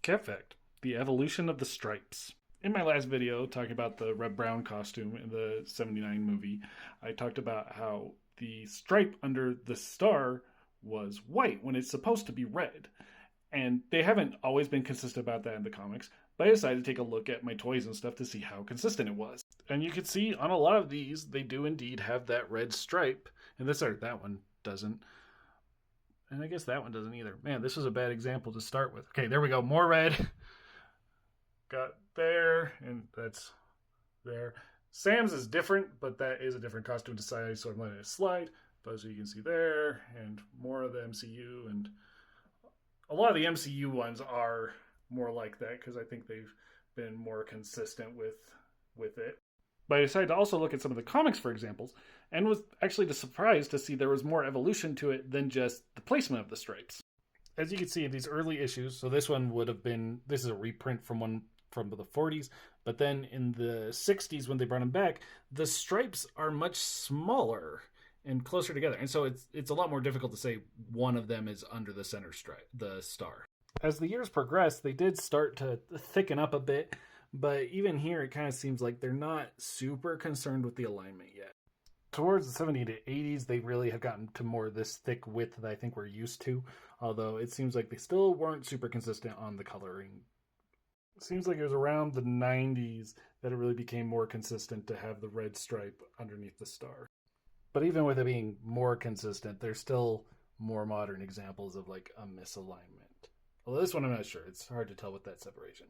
Kev Fact: the evolution of the stripes. In my last video, talking about the Red Brown costume in the '79 movie, I talked about how the stripe under the star was white when it's supposed to be red. And they haven't always been consistent about that in the comics, but I decided to take a look at my toys and stuff to see how consistent it was. And you can see on a lot of these, they do indeed have that red stripe. And that one doesn't. And I guess that one doesn't either. Man, this was a bad example to start with. Okay, there we go. More red. Got there, and that's there. Sam's is different, but that is a different costume design, so I'm letting it slide. But as you can see there, and more of the MCU, and a lot of the MCU ones are more like that because I think they've been more consistent with it. But I decided to also look at some of the comics for examples, and was actually surprised to see there was more evolution to it than just the placement of the stripes. As you can see in these early issues, so this one would have been, this is a reprint from one from the 40s, but then in the 60s when they brought them back, the stripes are much smaller and closer together, and so it's a lot more difficult to say one of them is under the center stripe, the star. As the years progressed, they did start to thicken up a bit, but even here it kind of seems like they're not super concerned with the alignment yet. Towards the 70s to 80s, they really have gotten to more this thick width that I think we're used to, although it seems like they still weren't super consistent on the coloring. It seems like it was around the 90s that it really became more consistent to have the red stripe underneath the star. But even with it being more consistent, there's still more modern examples of like a misalignment. Although this one I'm not sure. It's hard to tell with that separation.